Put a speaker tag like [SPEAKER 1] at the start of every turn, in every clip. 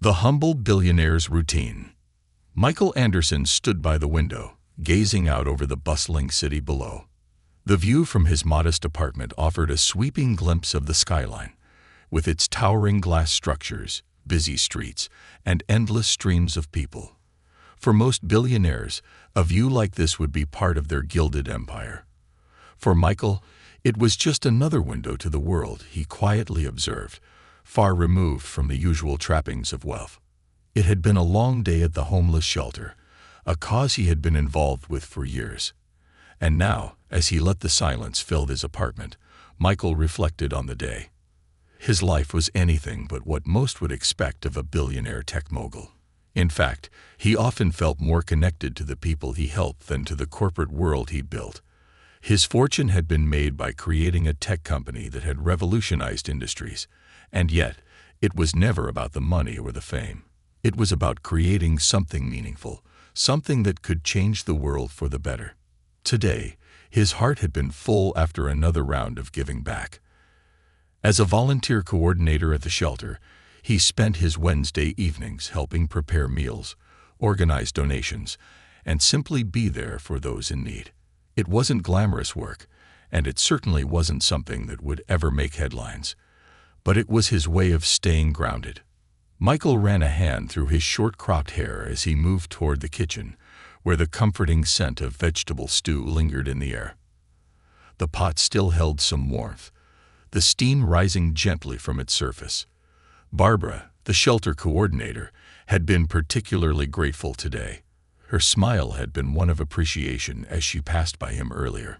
[SPEAKER 1] The humble billionaire's routine. Michael Anderson stood by the window, gazing out over the bustling city below. The view from his modest apartment offered a sweeping glimpse of the skyline, with its towering glass structures, busy streets, and endless streams of people. For most billionaires, a view like this would be part of their gilded empire. For Michael, it was just another window to the world he quietly observed, far removed from the usual trappings of wealth. It had been a long day at the homeless shelter, a cause he had been involved with for years. And now, as he let the silence fill his apartment, Michael reflected on the day. His life was anything but what most would expect of a billionaire tech mogul. In fact, he often felt more connected to the people he helped than to the corporate world he built. His fortune had been made by creating a tech company that had revolutionized industries, and yet, it was never about the money or the fame. It was about creating something meaningful, something that could change the world for the better. Today, his heart had been full after another round of giving back. As a volunteer coordinator at the shelter, he spent his Wednesday evenings helping prepare meals, organize donations, and simply be there for those in need. It wasn't glamorous work, and it certainly wasn't something that would ever make headlines. But it was his way of staying grounded. Michael ran a hand through his short-cropped hair as he moved toward the kitchen, where the comforting scent of vegetable stew lingered in the air. The pot still held some warmth, the steam rising gently from its surface. Barbara, the shelter coordinator, had been particularly grateful today. Her smile had been one of appreciation as she passed by him earlier.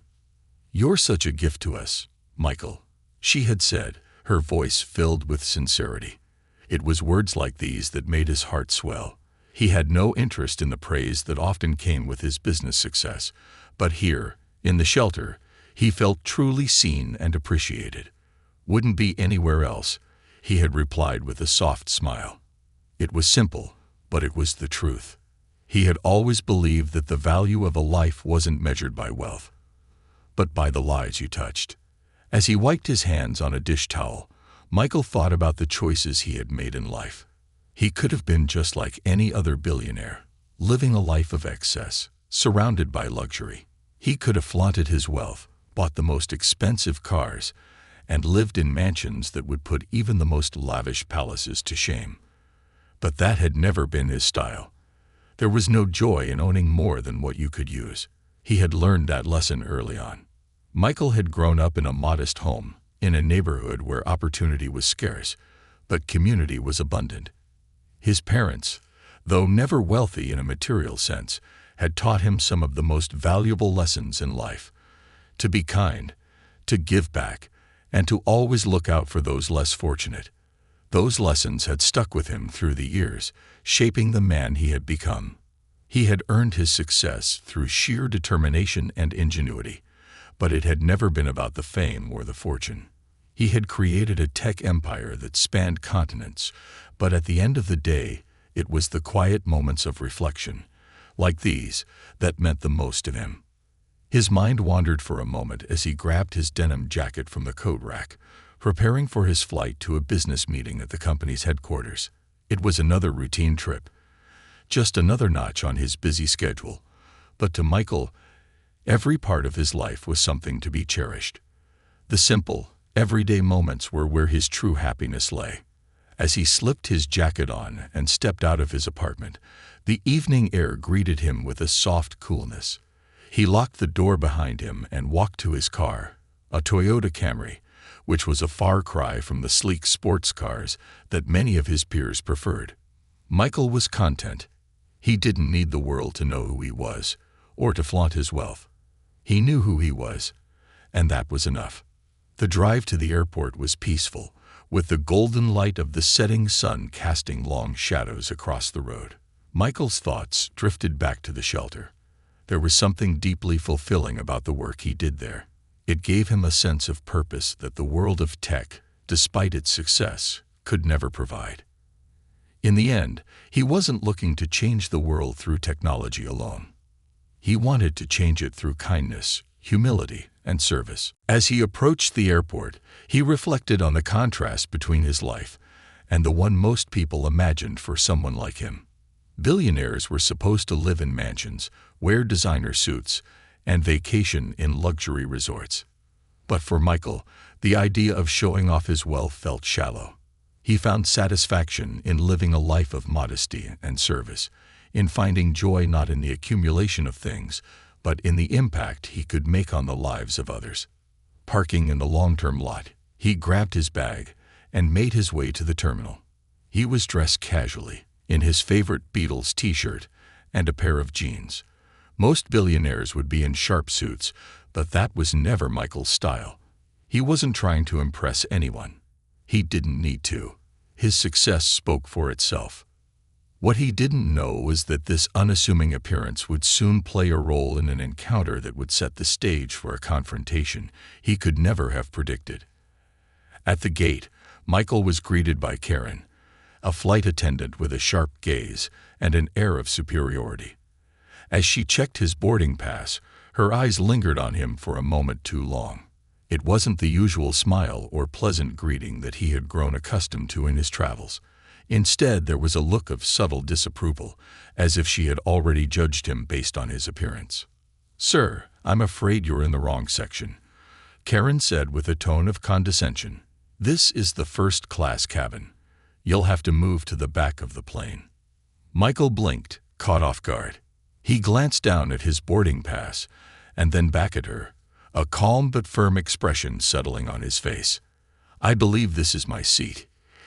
[SPEAKER 1] "You're such a gift to us, Michael," she had said, her voice filled with sincerity. It was words like these that made his heart swell. He had no interest in the praise that often came with his business success, but here, in the shelter, he felt truly seen and appreciated. "Wouldn't be anywhere else," he had replied with a soft smile. It was simple, but it was the truth. He had always believed that the value of a life wasn't measured by wealth, but by the lives you touched. As he wiped his hands on a dish towel, Michael thought about the choices he had made in life. He could have been just like any other billionaire, living a life of excess, surrounded by luxury. He could have flaunted his wealth, bought the most expensive cars, and lived in mansions that would put even the most lavish palaces to shame. But that had never been his style. There was no joy in owning more than what you could use. He had learned that lesson early on. Michael had grown up in a modest home, in a neighborhood where opportunity was scarce, but community was abundant. His parents, though never wealthy in a material sense, had taught him some of the most valuable lessons in life: to be kind, to give back, and to always look out for those less fortunate. Those lessons had stuck with him through the years, shaping the man he had become. He had earned his success through sheer determination and ingenuity, but it had never been about the fame or the fortune. He had created a tech empire that spanned continents, but at the end of the day, it was the quiet moments of reflection, like these, that meant the most to him. His mind wandered for a moment as he grabbed his denim jacket from the coat rack, preparing for his flight to a business meeting at the company's headquarters. It was another routine trip, just another notch on his busy schedule, but to Michael, every part of his life was something to be cherished. The simple, everyday moments were where his true happiness lay. As he slipped his jacket on and stepped out of his apartment, the evening air greeted him with a soft coolness. He locked the door behind him and walked to his car, a Toyota Camry, which was a far cry from the sleek sports cars that many of his peers preferred. Michael was content. He didn't need the world to know who he was, or to flaunt his wealth. He knew who he was, and that was enough. The drive to the airport was peaceful, with the golden light of the setting sun casting long shadows across the road. Michael's thoughts drifted back to the shelter. There was something deeply fulfilling about the work he did there. It gave him a sense of purpose that the world of tech, despite its success, could never provide. In the end, he wasn't looking to change the world through technology alone. He wanted to change it through kindness, humility, and service. As he approached the airport, he reflected on the contrast between his life and the one most people imagined for someone like him. Billionaires were supposed to live in mansions, wear designer suits, and vacation in luxury resorts. But for Michael, the idea of showing off his wealth felt shallow. He found satisfaction in living a life of modesty and service, in finding joy not in the accumulation of things, but in the impact he could make on the lives of others. Parking in the long-term lot, he grabbed his bag and made his way to the terminal. He was dressed casually, in his favorite Beatles t-shirt and a pair of jeans. Most billionaires would be in sharp suits, but that was never Michael's style. He wasn't trying to impress anyone. He didn't need to. His success spoke for itself. What he didn't know was that this unassuming appearance would soon play a role in an encounter that would set the stage for a confrontation he could never have predicted. At the gate, Michael was greeted by Karen, a flight attendant with a sharp gaze and an air of superiority. As she checked his boarding pass, her eyes lingered on him for a moment too long. It wasn't the usual smile or pleasant greeting that he had grown accustomed to in his travels. Instead, there was a look of subtle disapproval, as if she had already judged him based on his appearance. "Sir, I'm afraid you're in the wrong section," Karen said with a tone of condescension. "This is the first-class cabin. You'll have to move to the back of the plane." Michael blinked, caught off guard. He glanced down at his boarding pass and then back at her, a calm but firm expression settling on his face. "I believe this is my seat,"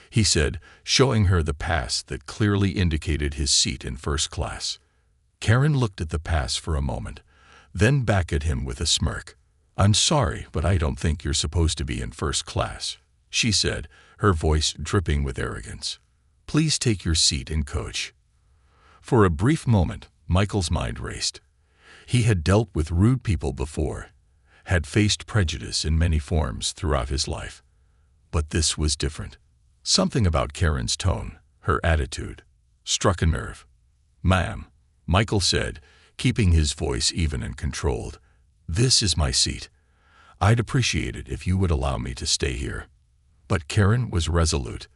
[SPEAKER 1] he said, showing her the pass that clearly indicated his seat in first class. Karen looked at the pass for a moment, then back at him with a smirk. "I'm sorry, but I don't think you're supposed to be in first class," she said, her voice dripping with arrogance. "Please take your seat in coach." For a brief moment, Michael's mind raced. He had dealt with rude people before, had faced prejudice in many forms throughout his life. But this was different. Something about Karen's tone, her attitude, struck a nerve. "Ma'am," Michael said, keeping his voice even and controlled, "this is my seat. I'd appreciate it if you would allow me to stay here." But Karen was resolute.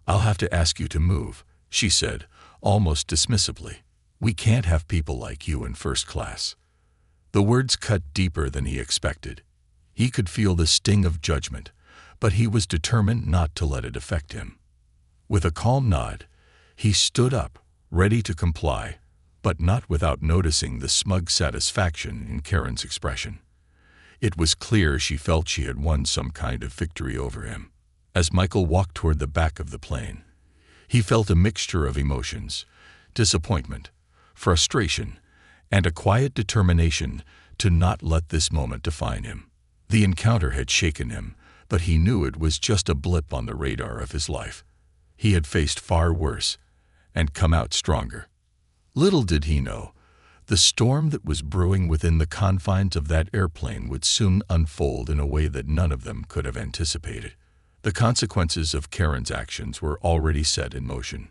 [SPEAKER 1] "I'll have to ask you to move," she said, almost dismissively. "We can't have people like you in first class." The words cut deeper than he expected. He could feel the sting of judgment, but he was determined not to let it affect him. With a calm nod, he stood up, ready to comply, but not without noticing the smug satisfaction in Karen's expression. It was clear she felt she had won some kind of victory over him. As Michael walked toward the back of the plane, he felt a mixture of emotions: disappointment, frustration, and a quiet determination to not let this moment define him. The encounter had shaken him, but he knew it was just a blip on the radar of his life. He had faced far worse and come out stronger. Little did he know, the storm that was brewing within the confines of that airplane would soon unfold in a way that none of them could have anticipated. The consequences of Karen's actions were already set in motion.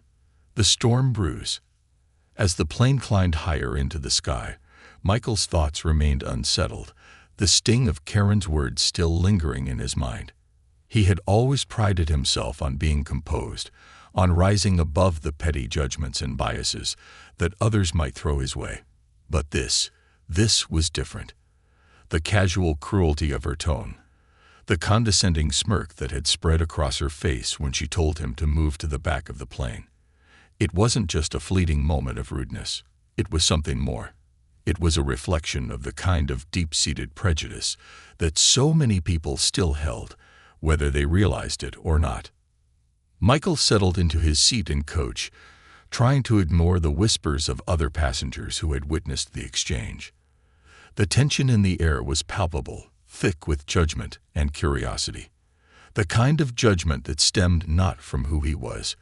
[SPEAKER 1] The storm brews. As the plane climbed higher into the sky, Michael's thoughts remained unsettled, the sting of Karen's words still lingering in his mind. He had always prided himself on being composed, on rising above the petty judgments and biases that others might throw his way. But this was different. The casual cruelty of her tone, the condescending smirk that had spread across her face when she told him to move to the back of the plane. It wasn't just a fleeting moment of rudeness. It was something more. It was a reflection of the kind of deep-seated prejudice that so many people still held, whether they realized it or not. Michael settled into his seat in coach, trying to ignore the whispers of other passengers who had witnessed the exchange. The tension in the air was palpable, thick with judgment and curiosity. The kind of judgment that stemmed not from who he was,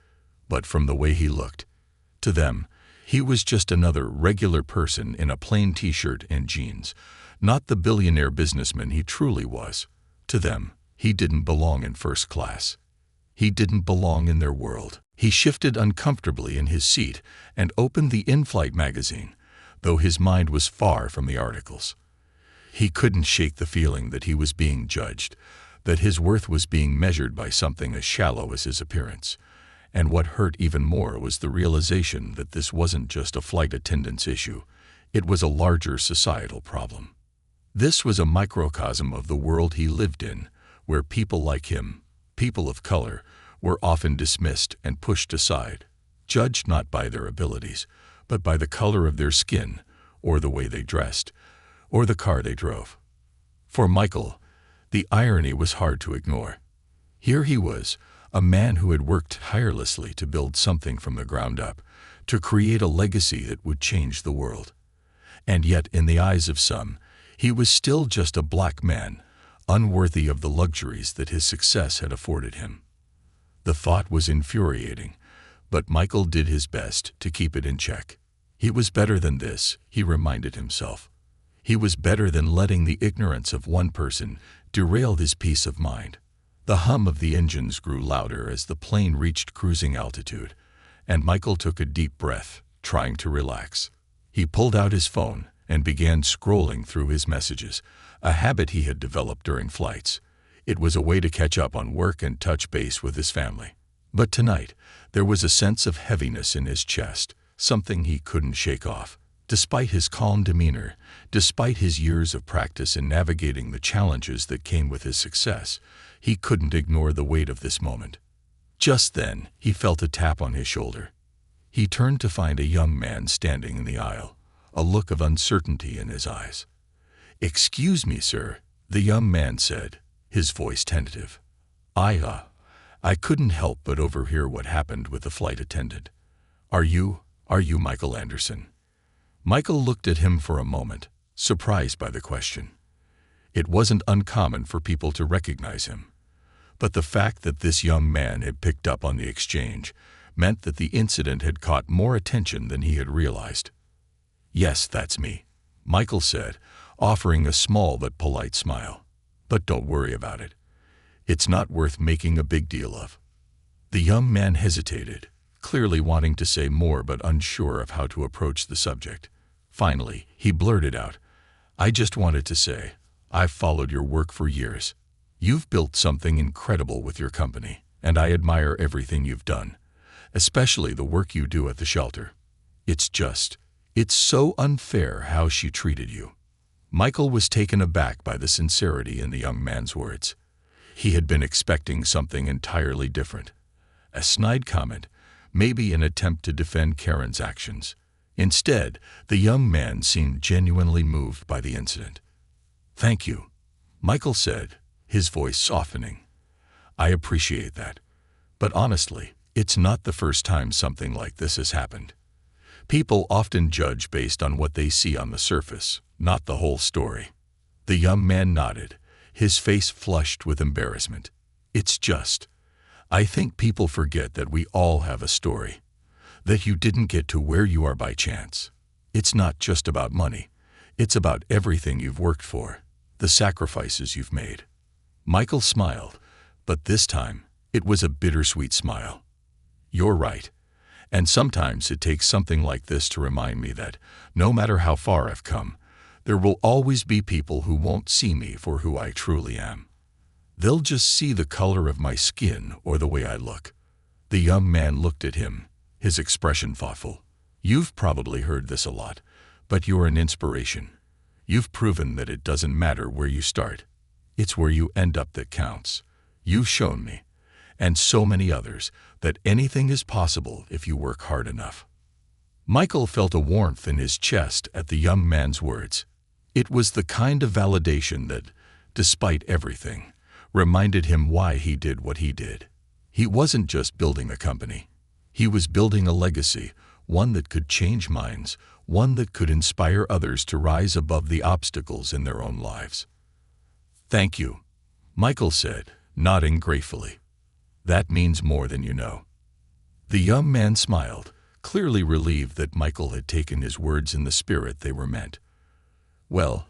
[SPEAKER 1] but from the way he looked. To them, he was just another regular person in a plain t-shirt and jeans, not the billionaire businessman he truly was. To them, he didn't belong in first class. He didn't belong in their world. He shifted uncomfortably in his seat and opened the in-flight magazine, though his mind was far from the articles. He couldn't shake the feeling that he was being judged, that his worth was being measured by something as shallow as his appearance. And what hurt even more was the realization that this wasn't just a flight attendant's issue. It was a larger societal problem. This was a microcosm of the world he lived in, where people like him, people of color, were often dismissed and pushed aside, judged not by their abilities, but by the color of their skin, or the way they dressed, or the car they drove. For Michael, the irony was hard to ignore. Here he was, a man who had worked tirelessly to build something from the ground up, to create a legacy that would change the world. And yet, in the eyes of some, he was still just a black man, unworthy of the luxuries that his success had afforded him. The thought was infuriating, but Michael did his best to keep it in check. He was better than this, he reminded himself. He was better than letting the ignorance of one person derail his peace of mind. The hum of the engines grew louder as the plane reached cruising altitude, and Michael took a deep breath, trying to relax. He pulled out his phone and began scrolling through his messages, a habit he had developed during flights. It was a way to catch up on work and touch base with his family. But tonight, there was a sense of heaviness in his chest, something he couldn't shake off. Despite his calm demeanor, despite his years of practice in navigating the challenges that came with his success, he couldn't ignore the weight of this moment. Just then, he felt a tap on his shoulder. He turned to find a young man standing in the aisle, a look of uncertainty in his eyes. "Excuse me, sir," the young man said, his voice tentative. I couldn't help but overhear what happened with the flight attendant. Are you Michael Anderson?" Michael looked at him for a moment, surprised by the question. It wasn't uncommon for people to recognize him. But the fact that this young man had picked up on the exchange meant that the incident had caught more attention than he had realized. "Yes, that's me," Michael said, offering a small but polite smile. "But don't worry about it. It's not worth making a big deal of." The young man hesitated, clearly wanting to say more but unsure of how to approach the subject. Finally, he blurted out, "I just wanted to say, I've followed your work for years. You've built something incredible with your company, and I admire everything you've done, especially the work you do at the shelter. It's so unfair how she treated you." Michael was taken aback by the sincerity in the young man's words. He had been expecting something entirely different. A snide comment, maybe an attempt to defend Karen's actions. Instead, the young man seemed genuinely moved by the incident. "Thank you," Michael said, his voice softening. "I appreciate that. But honestly, it's not the first time something like this has happened. People often judge based on what they see on the surface, not the whole story." The young man nodded, his face flushed with embarrassment. I think people forget that we all have a story, that you didn't get to where you are by chance. It's not just about money. It's about everything you've worked for, the sacrifices you've made." Michael smiled, but this time it was a bittersweet smile. "You're right. And sometimes it takes something like this to remind me that, no matter how far I've come, there will always be people who won't see me for who I truly am. They'll just see the color of my skin or the way I look." The young man looked at him, his expression thoughtful. "You've probably heard this a lot, but you're an inspiration. You've proven that it doesn't matter where you start. It's where you end up that counts. You've shown me, and so many others, that anything is possible if you work hard enough." Michael felt a warmth in his chest at the young man's words. It was the kind of validation that, despite everything, reminded him why he did what he did. He wasn't just building a company. He was building a legacy, one that could change minds, one that could inspire others to rise above the obstacles in their own lives. "Thank you," Michael said, nodding gratefully. "That means more than you know." The young man smiled, clearly relieved that Michael had taken his words in the spirit they were meant. "Well,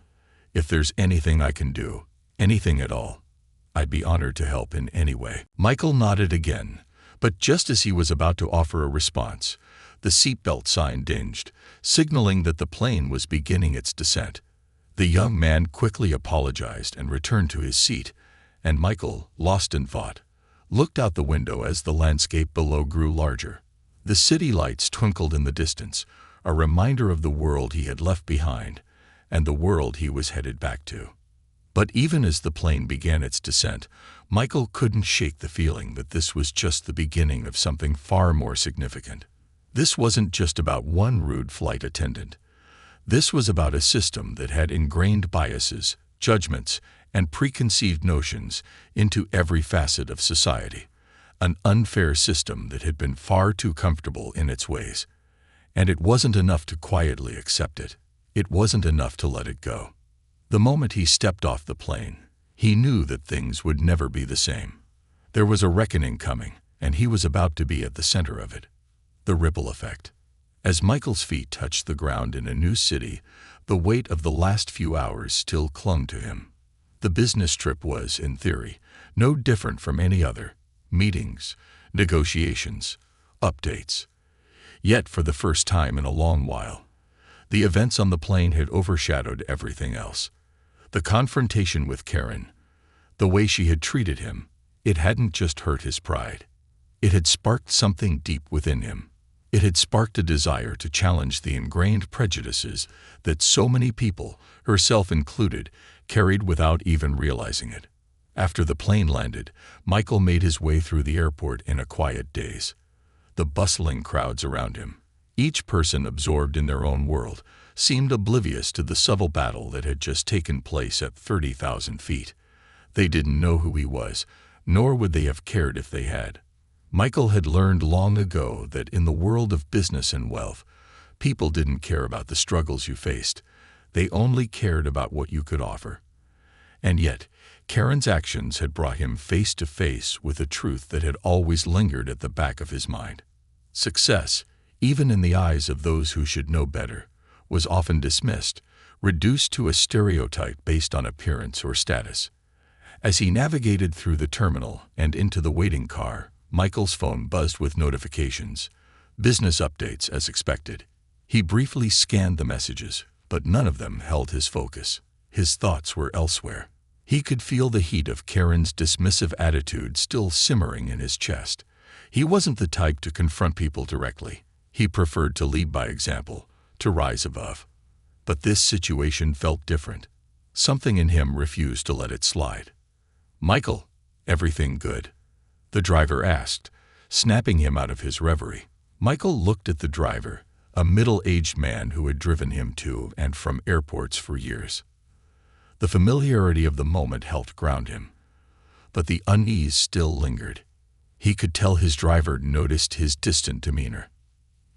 [SPEAKER 1] if there's anything I can do, anything at all, I'd be honored to help in any way." Michael nodded again, but just as he was about to offer a response, the seatbelt sign dinged, signaling that the plane was beginning its descent. The young man quickly apologized and returned to his seat, and Michael, lost in thought, looked out the window as the landscape below grew larger. The city lights twinkled in the distance, a reminder of the world he had left behind and the world he was headed back to. But even as the plane began its descent, Michael couldn't shake the feeling that this was just the beginning of something far more significant. This wasn't just about one rude flight attendant. This was about a system that had ingrained biases, judgments, and preconceived notions into every facet of society. An unfair system that had been far too comfortable in its ways. And it wasn't enough to quietly accept it. It wasn't enough to let it go. The moment he stepped off the plane, he knew that things would never be the same. There was a reckoning coming, and he was about to be at the center of it. The ripple effect. As Michael's feet touched the ground in a new city, the weight of the last few hours still clung to him. The business trip was, in theory, no different from any other. Meetings, negotiations, updates. Yet, for the first time in a long while, the events on the plane had overshadowed everything else. The confrontation with Karen, the way she had treated him, it hadn't just hurt his pride. It had sparked something deep within him. It had sparked a desire to challenge the ingrained prejudices that so many people, herself included, carried without even realizing it. After the plane landed, Michael made his way through the airport in a quiet daze. The bustling crowds around him, each person absorbed in their own world, seemed oblivious to the subtle battle that had just taken place at 30,000 feet. They didn't know who he was, nor would they have cared if they had. Michael had learned long ago that in the world of business and wealth, people didn't care about the struggles you faced. They only cared about what you could offer. And yet, Karen's actions had brought him face to face with a truth that had always lingered at the back of his mind. Success, even in the eyes of those who should know better, was often dismissed, reduced to a stereotype based on appearance or status. As he navigated through the terminal and into the waiting car, Michael's phone buzzed with notifications, business updates as expected. He briefly scanned the messages, but none of them held his focus. His thoughts were elsewhere. He could feel the heat of Karen's dismissive attitude still simmering in his chest. He wasn't the type to confront people directly. He preferred to lead by example, to rise above. But this situation felt different. Something in him refused to let it slide. "Michael, everything good?" the driver asked, snapping him out of his reverie. Michael looked at the driver, a middle-aged man who had driven him to and from airports for years. The familiarity of the moment helped ground him, but the unease still lingered. He could tell his driver noticed his distant demeanor.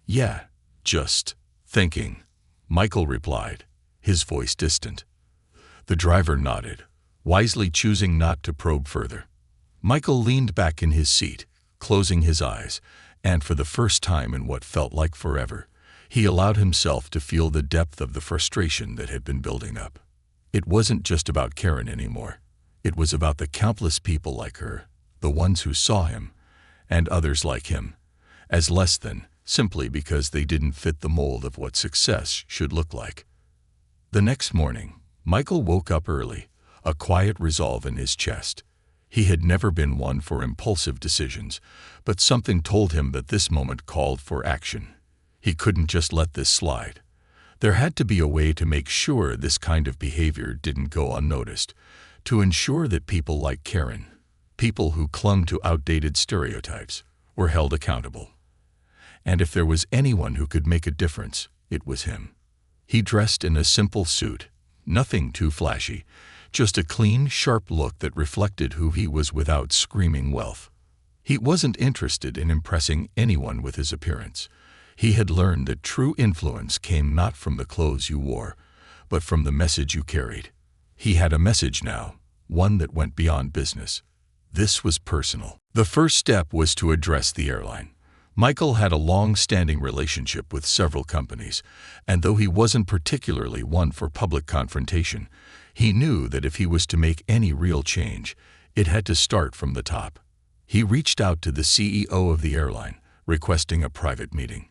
[SPEAKER 1] "Yeah, just thinking," Michael replied, his voice distant. The driver nodded, wisely choosing not to probe further. Michael leaned back in his seat, closing his eyes, and for the first time in what felt like forever, he allowed himself to feel the depth of the frustration that had been building up. It wasn't just about Karen anymore. It was about the countless people like her, the ones who saw him, and others like him, as less than, simply because they didn't fit the mold of what success should look like. The next morning, Michael woke up early, a quiet resolve in his chest. He had never been one for impulsive decisions, but something told him that this moment called for action. He couldn't just let this slide. There had to be a way to make sure this kind of behavior didn't go unnoticed, to ensure that people like Karen, people who clung to outdated stereotypes, were held accountable. And if there was anyone who could make a difference, it was him. He dressed in a simple suit, nothing too flashy, just a clean, sharp look that reflected who he was without screaming wealth. He wasn't interested in impressing anyone with his appearance. He had learned that true influence came not from the clothes you wore, but from the message you carried. He had a message now, one that went beyond business. This was personal. The first step was to address the airline. Michael had a long-standing relationship with several companies, and though he wasn't particularly one for public confrontation, he knew that if he was to make any real change, it had to start from the top. He reached out to the CEO of the airline, requesting a private meeting.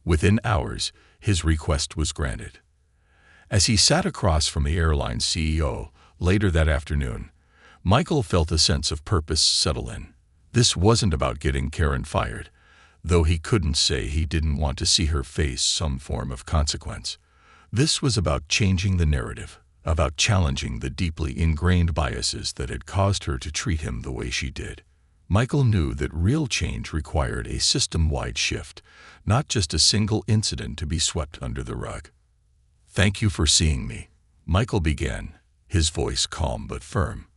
[SPEAKER 1] Within hours, his request was granted. As he sat across from the airline's CEO later that afternoon, Michael felt a sense of purpose settle in. This wasn't about getting Karen fired, though he couldn't say he didn't want to see her face some form of consequence. This was about changing the narrative, about challenging the deeply ingrained biases that had caused her to treat him the way she did. Michael knew that real change required a system-wide shift, not just a single incident to be swept under the rug. "Thank you for seeing me," Michael began, his voice calm but firm.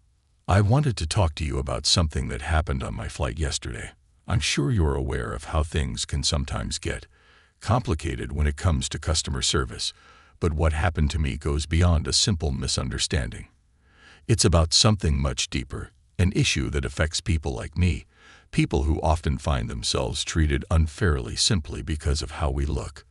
[SPEAKER 1] "I wanted to talk to you about something that happened on my flight yesterday. I'm sure you're aware of how things can sometimes get complicated when it comes to customer service, but what happened to me goes beyond a simple misunderstanding. It's about something much deeper, an issue that affects people like me, people who often find themselves treated unfairly simply because of how we look."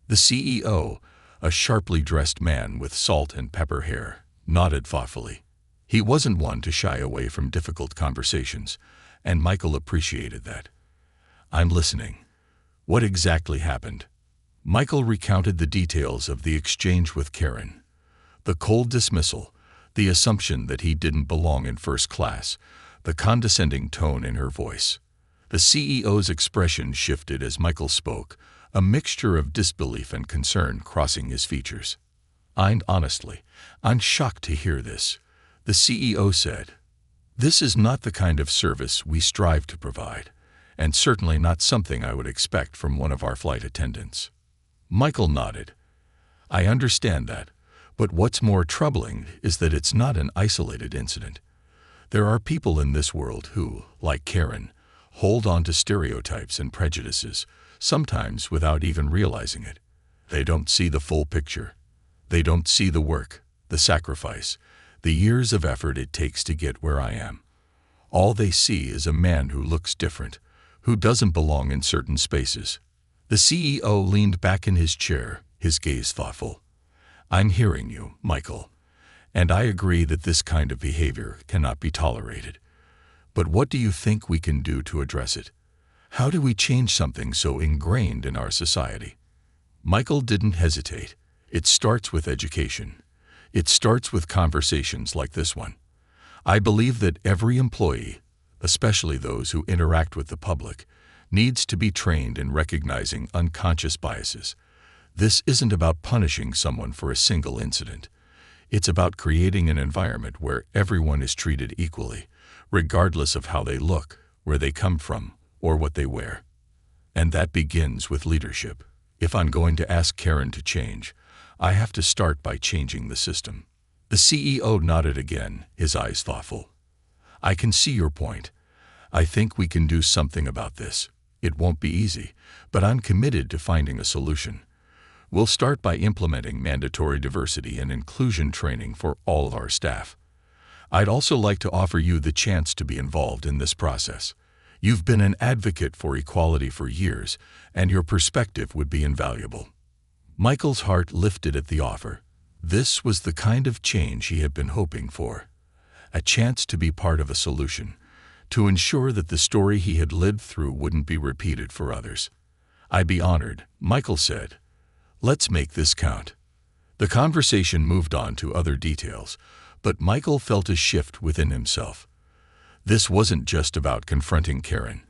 [SPEAKER 1] The CEO, a sharply dressed man with salt and pepper hair, nodded thoughtfully. He wasn't one to shy away from difficult conversations, and Michael appreciated that. "I'm listening. What exactly happened?" Michael recounted the details of the exchange with Karen. The cold dismissal, the assumption that he didn't belong in first class, the condescending tone in her voice. The CEO's expression shifted as Michael spoke, a mixture of disbelief and concern crossing his features. Honestly, I'm shocked to hear this," the CEO said. "This is not the kind of service we strive to provide, and certainly not something I would expect from one of our flight attendants." Michael nodded. "I understand that, but what's more troubling is that it's not an isolated incident. There are people in this world who, like Karen, hold on to stereotypes and prejudices, sometimes without even realizing it. They don't see the full picture. They don't see the work, the sacrifice, the years of effort it takes to get where I am. All they see is a man who looks different, who doesn't belong in certain spaces." The CEO leaned back in his chair, his gaze thoughtful. "I'm hearing you, Michael, and I agree that this kind of behavior cannot be tolerated. But what do you think we can do to address it? How do we change something so ingrained in our society?" Michael didn't hesitate. "It starts with education. It starts with conversations like this one. I believe that every employee, especially those who interact with the public, needs to be trained in recognizing unconscious biases. This isn't about punishing someone for a single incident. It's about creating an environment where everyone is treated equally, regardless of how they look, where they come from, or what they wear. And that begins with leadership. If I'm going to ask Karen to change, I have to start by changing the system." The CEO nodded again, his eyes thoughtful. "I can see your point. I think we can do something about this. It won't be easy, but I'm committed to finding a solution. We'll start by implementing mandatory diversity and inclusion training for all of our staff. I'd also like to offer you the chance to be involved in this process. You've been an advocate for equality for years, and your perspective would be invaluable." Michael's heart lifted at the offer. This was the kind of change he had been hoping for. A chance to be part of a solution, to ensure that the story he had lived through wouldn't be repeated for others. "I'd be honored," Michael said. "Let's make this count." The conversation moved on to other details, but Michael felt a shift within himself. This wasn't just about confronting Karen.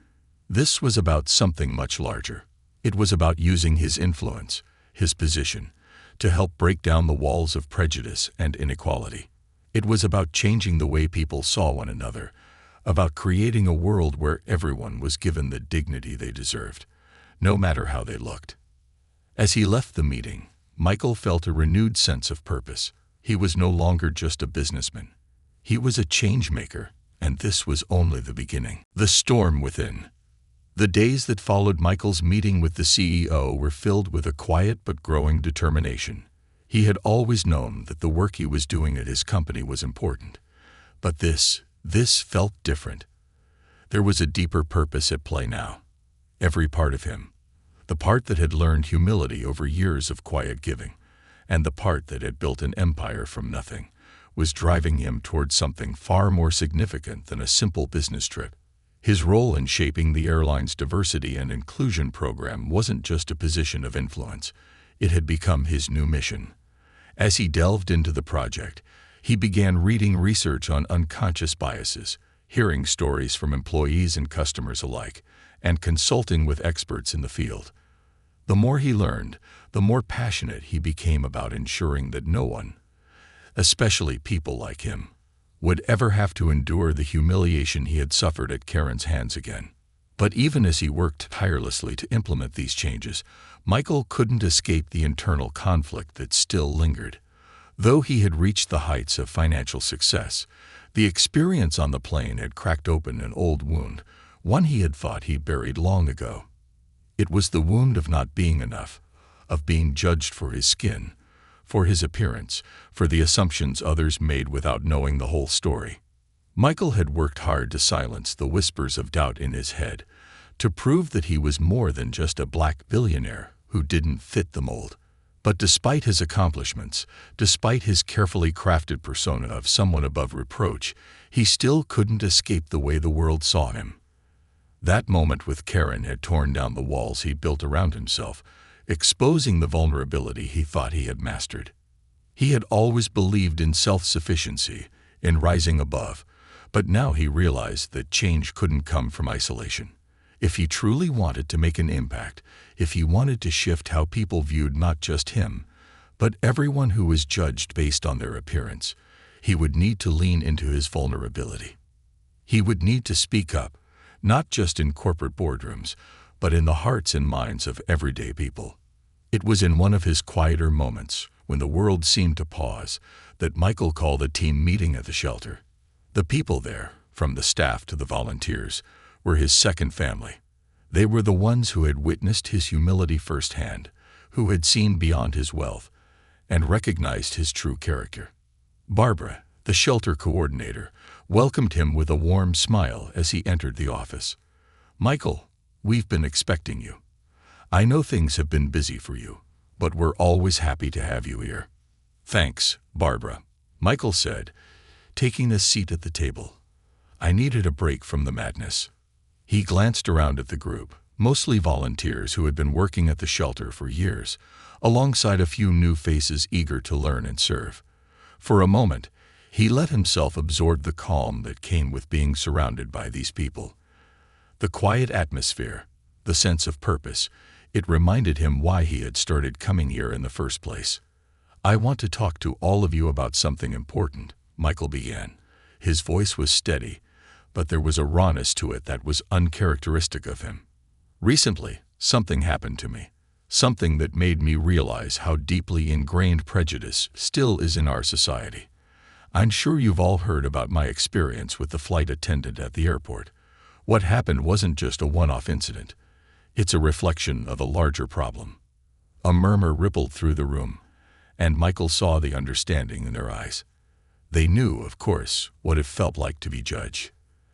[SPEAKER 1] This was about something much larger. It was about using his influence, his position, to help break down the walls of prejudice and inequality. It was about changing the way people saw one another, about creating a world where everyone was given the dignity they deserved, no matter how they looked. As he left the meeting, Michael felt a renewed sense of purpose. He was no longer just a businessman. He was a change maker, and this was only the beginning. The storm within. The days that followed Michael's meeting with the CEO were filled with a quiet but growing determination. He had always known that the work he was doing at his company was important. But this felt different. There was a deeper purpose at play now. Every part of him, the part that had learned humility over years of quiet giving, and the part that had built an empire from nothing, was driving him toward something far more significant than a simple business trip. His role in shaping the airline's diversity and inclusion program wasn't just a position of influence. It had become his new mission. As he delved into the project, he began reading research on unconscious biases, hearing stories from employees and customers alike, and consulting with experts in the field. The more he learned, the more passionate he became about ensuring that no one, especially people like him, would ever have to endure the humiliation he had suffered at Karen's hands again. But even as he worked tirelessly to implement these changes, Michael couldn't escape the internal conflict that still lingered. Though he had reached the heights of financial success, the experience on the plane had cracked open an old wound, one he had thought he buried long ago. It was the wound of not being enough, of being judged for his skin, for his appearance, for the assumptions others made without knowing the whole story. Michael had worked hard to silence the whispers of doubt in his head, to prove that he was more than just a black billionaire who didn't fit the mold. But despite his accomplishments, despite his carefully crafted persona of someone above reproach, he still couldn't escape the way the world saw him. That moment with Karen had torn down the walls he built around himself, exposing the vulnerability he thought he had mastered. He had always believed in self-sufficiency, in rising above, but now he realized that change couldn't come from isolation. If he truly wanted to make an impact, if he wanted to shift how people viewed not just him, but everyone who was judged based on their appearance, he would need to lean into his vulnerability. He would need to speak up, not just in corporate boardrooms, but in the hearts and minds of everyday people. It was in one of his quieter moments, when the world seemed to pause, that Michael called a team meeting at the shelter. The people there, from the staff to the volunteers, were his second family. They were the ones who had witnessed his humility firsthand, who had seen beyond his wealth, and recognized his true character. Barbara, the shelter coordinator, welcomed him with a warm smile as he entered the office. "Michael, we've been expecting you. I know things have been busy for you, but we're always happy to have you here." "Thanks, Barbara," Michael said, taking a seat at the table. "I needed a break from the madness." He glanced around at the group, mostly volunteers who had been working at the shelter for years, alongside a few new faces eager to learn and serve. For a moment, he let himself absorb the calm that came with being surrounded by these people. The quiet atmosphere, the sense of purpose, it reminded him why he had started coming here in the first place. "I want to talk to all of you about something important," Michael began. His voice was steady, but there was a rawness to it that was uncharacteristic of him. "Recently, something happened to me. Something that made me realize how deeply ingrained prejudice still is in our society. I'm sure you've all heard about my experience with the flight attendant at the airport. What happened wasn't just a one-off incident. It's a reflection of a larger problem." A murmur rippled through the room, and Michael saw the understanding in their eyes. They knew, of course, what it felt like to be judged.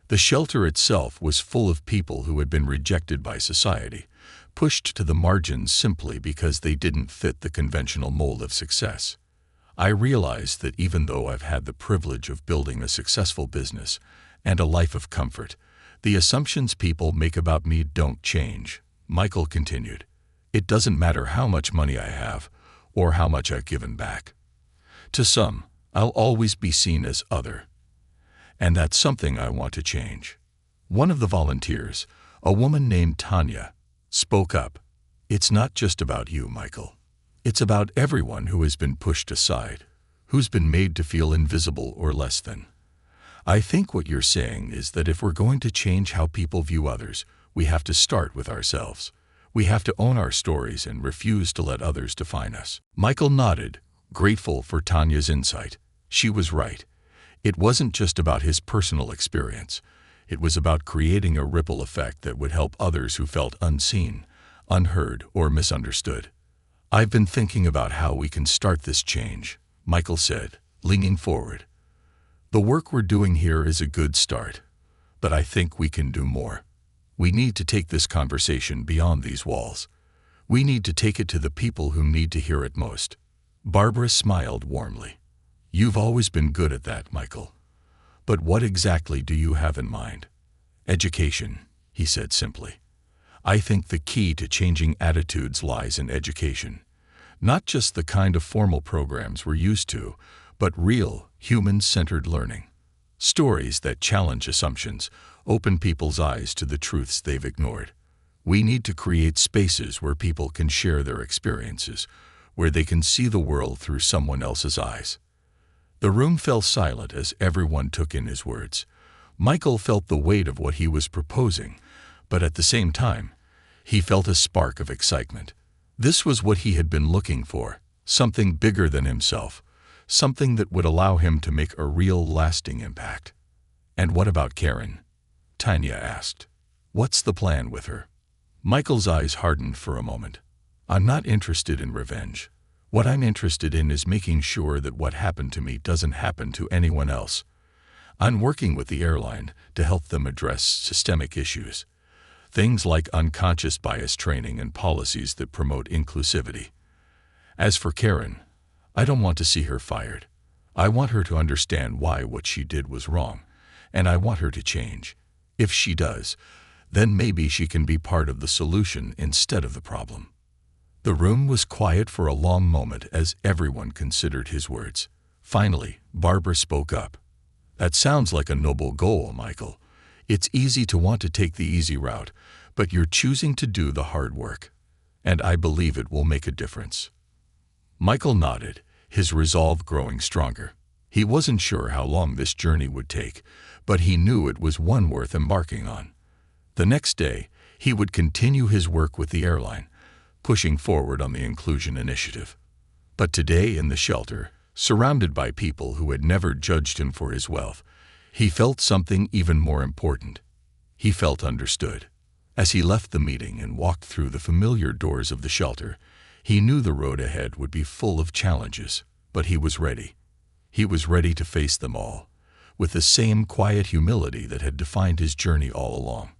[SPEAKER 1] The shelter itself was full of people who had been rejected by society, pushed to the margins simply because they didn't fit the conventional mold of success. "I realized that even though I've had the privilege of building a successful business and a life of comfort, the assumptions people make about me don't change," Michael continued. "It doesn't matter how much money I have or how much I've given back. To some, I'll always be seen as other. And that's something I want to change." One of the volunteers, a woman named Tanya, spoke up. "It's not just about you, Michael. It's about everyone who has been pushed aside, who's been made to feel invisible or less than. I think what you're saying is that if we're going to change how people view others, we have to start with ourselves. We have to own our stories and refuse to let others define us." Michael nodded, grateful for Tanya's insight. She was right. It wasn't just about his personal experience. It was about creating a ripple effect that would help others who felt unseen, unheard, or misunderstood. "I've been thinking about how we can start this change," Michael said, leaning forward. "The work we're doing here is a good start, but I think we can do more. We need to take this conversation beyond these walls. We need to take it to the people who need to hear it most." Barbara smiled warmly. "You've always been good at that, Michael. But what exactly do you have in mind?" "Education," he said simply. "I think the key to changing attitudes lies in education. Not just the kind of formal programs we're used to, but real, human-centered learning. Stories that challenge assumptions, open people's eyes to the truths they've ignored. We need to create spaces where people can share their experiences, where they can see the world through someone else's eyes. The room fell silent as everyone took in his words. Michael felt the weight of what he was proposing, but at the same time, he felt a spark of excitement. This was what he had been looking for, something bigger than himself, something that would allow him to make a real, lasting impact. "And what about Karen?" Tanya asked. "What's the plan with her?" Michael's eyes hardened for a moment. "I'm not interested in revenge. What I'm interested in is making sure that what happened to me doesn't happen to anyone else. I'm working with the airline to help them address systemic issues. Things like unconscious bias training and policies that promote inclusivity. As for Karen, I don't want to see her fired. I want her to understand why what she did was wrong, and I want her to change. If she does, then maybe she can be part of the solution instead of the problem." The room was quiet for a long moment as everyone considered his words. Finally, Barbara spoke up. "That sounds like a noble goal, Michael. It's easy to want to take the easy route, but you're choosing to do the hard work. And I believe it will make a difference." Michael nodded, his resolve growing stronger. He wasn't sure how long this journey would take, but he knew it was one worth embarking on. The next day, he would continue his work with the airline, pushing forward on the inclusion initiative. But today in the shelter, surrounded by people who had never judged him for his wealth, he felt something even more important. He felt understood. As he left the meeting and walked through the familiar doors of the shelter, he knew the road ahead would be full of challenges, but he was ready. He was ready to face them all, with the same quiet humility that had defined his journey all along.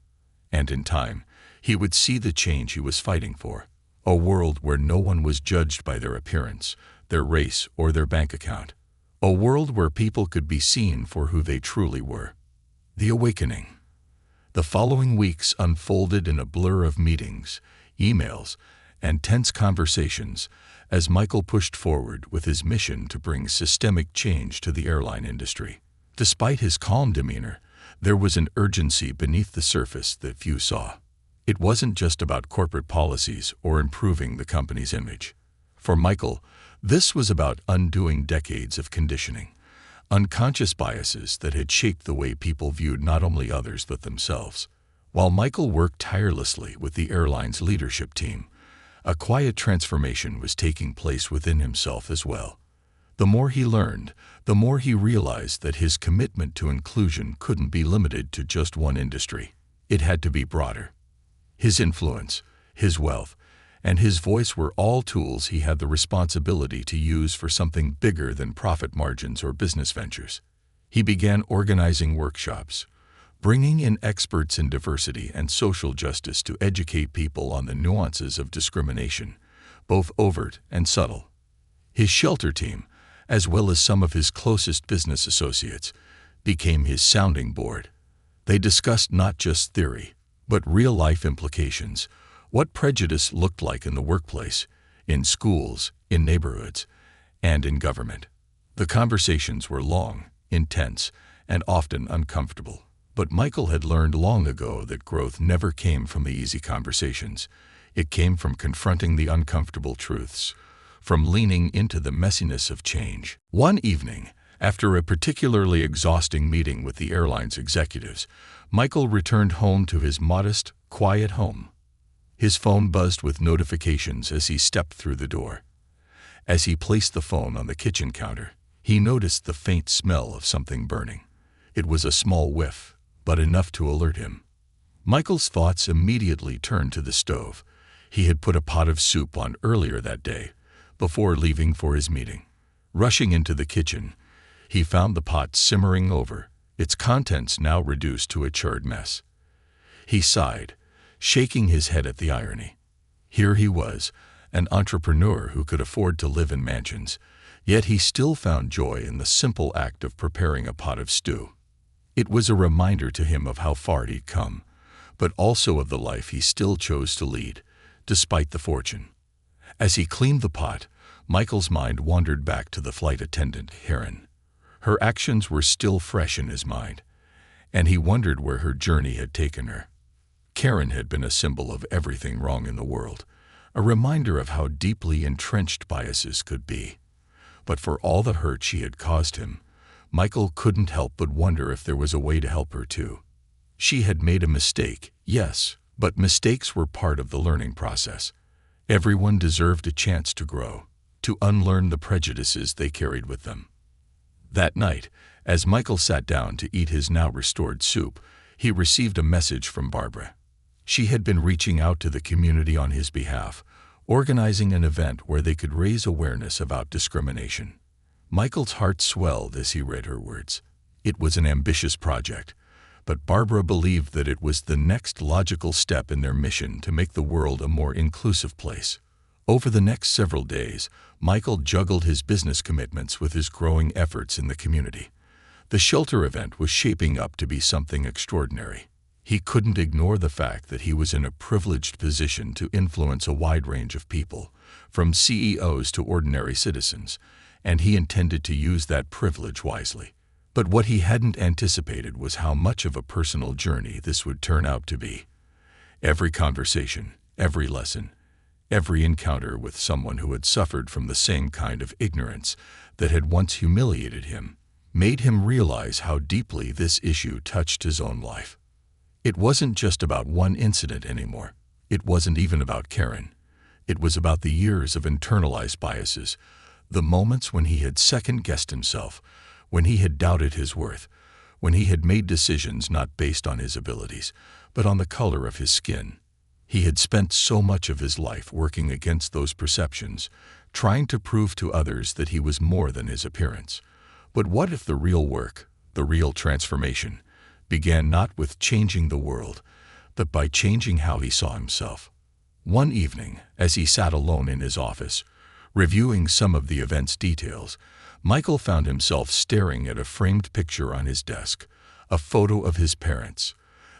[SPEAKER 1] And in time, he would see the change he was fighting for. A world where no one was judged by their appearance, their race, or their bank account. A world where people could be seen for who they truly were. The awakening. The following weeks unfolded in a blur of meetings, emails, and tense conversations as Michael pushed forward with his mission to bring systemic change to the airline industry. Despite his calm demeanor, there was an urgency beneath the surface that few saw. It wasn't just about corporate policies or improving the company's image. For Michael, this was about undoing decades of conditioning, unconscious biases that had shaped the way people viewed not only others but themselves. While Michael worked tirelessly with the airline's leadership team, a quiet transformation was taking place within himself as well. The more he learned, the more he realized that his commitment to inclusion couldn't be limited to just one industry. It had to be broader. His influence, his wealth, and his voice were all tools he had the responsibility to use for something bigger than profit margins or business ventures. He began organizing workshops, bringing in experts in diversity and social justice to educate people on the nuances of discrimination, both overt and subtle. His shelter team, as well as some of his closest business associates, became his sounding board. They discussed not just theory, but real-life implications, what prejudice looked like in the workplace, in schools, in neighborhoods, and in government. The conversations were long, intense, and often uncomfortable. But Michael had learned long ago that growth never came from the easy conversations. It came from confronting the uncomfortable truths, from leaning into the messiness of change. One evening, after a particularly exhausting meeting with the airline's executives, Michael returned home to his modest, quiet home. His phone buzzed with notifications as he stepped through the door. As he placed the phone on the kitchen counter, he noticed the faint smell of something burning. It was a small whiff, but enough to alert him. Michael's thoughts immediately turned to the stove. He had put a pot of soup on earlier that day, before leaving for his meeting. Rushing into the kitchen, he found the pot simmering over, its contents now reduced to a charred mess. He sighed, shaking his head at the irony. Here he was, an entrepreneur who could afford to live in mansions, yet he still found joy in the simple act of preparing a pot of stew. It was a reminder to him of how far he'd come, but also of the life he still chose to lead, despite the fortune. As he cleaned the pot, Michael's mind wandered back to the flight attendant, Karen. Her actions were still fresh in his mind, and he wondered where her journey had taken her. Karen had been a symbol of everything wrong in the world, a reminder of how deeply entrenched biases could be. But for all the hurt she had caused him, Michael couldn't help but wonder if there was a way to help her too. She had made a mistake, yes, but mistakes were part of the learning process. Everyone deserved a chance to grow, to unlearn the prejudices they carried with them. That night, as Michael sat down to eat his now restored soup, he received a message from Barbara. She had been reaching out to the community on his behalf, organizing an event where they could raise awareness about discrimination. Michael's heart swelled as he read her words. It was an ambitious project, but Barbara believed that it was the next logical step in their mission to make the world a more inclusive place. Over the next several days, Michael juggled his business commitments with his growing efforts in the community. The shelter event was shaping up to be something extraordinary. He couldn't ignore the fact that he was in a privileged position to influence a wide range of people, from CEOs to ordinary citizens, and he intended to use that privilege wisely. But what he hadn't anticipated was how much of a personal journey this would turn out to be. Every conversation, every lesson, every encounter with someone who had suffered from the same kind of ignorance that had once humiliated him made him realize how deeply this issue touched his own life. It wasn't just about one incident anymore. It wasn't even about Karen. It was about the years of internalized biases, the moments when he had second-guessed himself, when he had doubted his worth, when he had made decisions not based on his abilities, but on the color of his skin. He had spent so much of his life working against those perceptions, trying to prove to others that he was more than his appearance. But what if the real work, the real transformation, began not with changing the world, but by changing how he saw himself? One evening, as he sat alone in his office, reviewing some of the event's details, Michael found himself staring at a framed picture on his desk, a photo of his parents.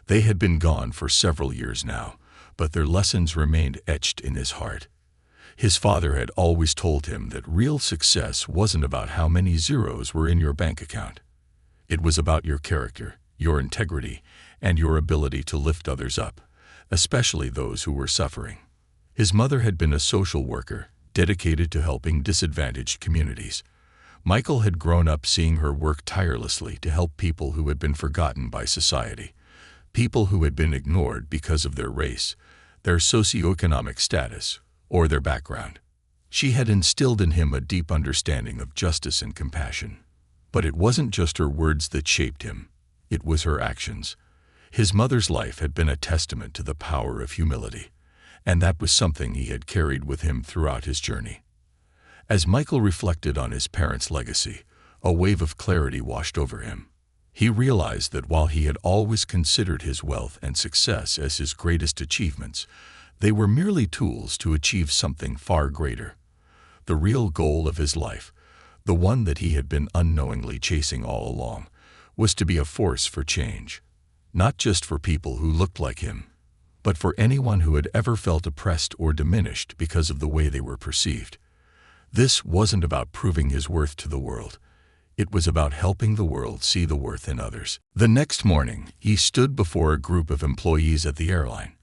[SPEAKER 1] They had been gone for several years now, but their lessons remained etched in his heart. His father had always told him that real success wasn't about how many zeros were in your bank account. It was about your character, your integrity, and your ability to lift others up, especially those who were suffering. His mother had been a social worker, dedicated to helping disadvantaged communities. Michael had grown up seeing her work tirelessly to help people who had been forgotten by society, people who had been ignored because of their race, their socioeconomic status, or their background. She had instilled in him a deep understanding of justice and compassion. But it wasn't just her words that shaped him, it was her actions. His mother's life had been a testament to the power of humility, and that was something he had carried with him throughout his journey. As Michael reflected on his parents' legacy, a wave of clarity washed over him. He realized that while he had always considered his wealth and success as his greatest achievements, they were merely tools to achieve something far greater. The real goal of his life, the one that he had been unknowingly chasing all along, was to be a force for change, not just for people who looked like him, but for anyone who had ever felt oppressed or diminished because of the way they were perceived. This wasn't about proving his worth to the world. It was about helping the world see the worth in others. The next morning, he stood before a group of employees at the airline.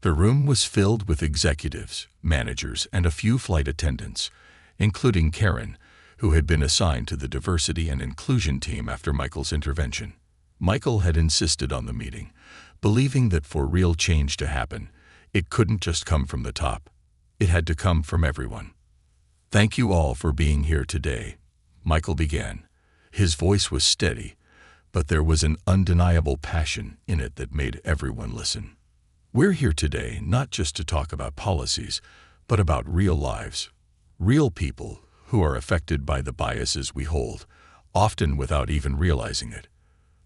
[SPEAKER 1] The room was filled with executives, managers, and a few flight attendants, including Karen, who had been assigned to the diversity and inclusion team after Michael's intervention. Michael had insisted on the meeting, believing that for real change to happen, it couldn't just come from the top. It had to come from everyone. "Thank you all for being here today," Michael began. His voice was steady, but there was an undeniable passion in it that made everyone listen. "We're here today not just to talk about policies, but about real lives, real people who are affected by the biases we hold, often without even realizing it.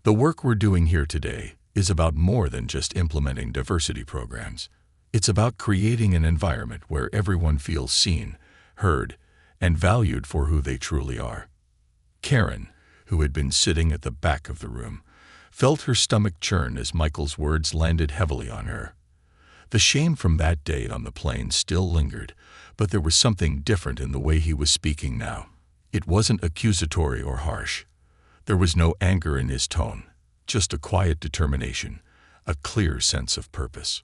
[SPEAKER 1] The work we're doing here today is about more than just implementing diversity programs. It's about creating an environment where everyone feels seen, heard, and valued for who they truly are." Karen, who had been sitting at the back of the room, felt her stomach churn as Michael's words landed heavily on her. The shame from that day on the plane still lingered, but there was something different in the way he was speaking now. It wasn't accusatory or harsh. There was no anger in his tone, just a quiet determination, a clear sense of purpose.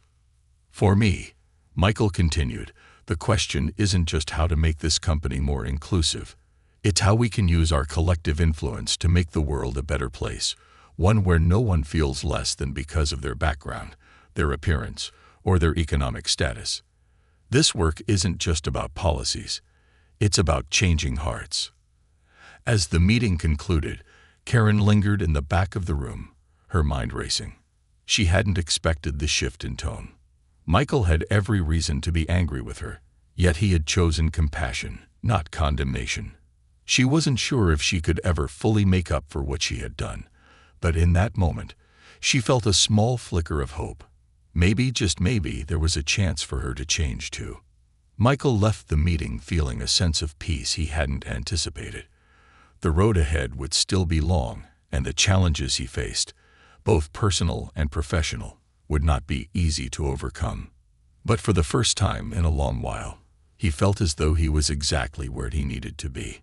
[SPEAKER 1] For me, Michael continued, the question isn't just how to make this company more inclusive. It's how we can use our collective influence to make the world a better place, one where no one feels less than because of their background, their appearance, or their economic status. This work isn't just about policies. It's about changing hearts. As the meeting concluded, Karen lingered in the back of the room, her mind racing. She hadn't expected the shift in tone. Michael had every reason to be angry with her, yet he had chosen compassion, not condemnation. She wasn't sure if she could ever fully make up for what she had done, but in that moment, she felt a small flicker of hope. Maybe, just maybe, there was a chance for her to change too. Michael left the meeting feeling a sense of peace he hadn't anticipated. The road ahead would still be long, and the challenges he faced, both personal and professional, would not be easy to overcome. But for the first time in a long while, he felt as though he was exactly where he needed to be.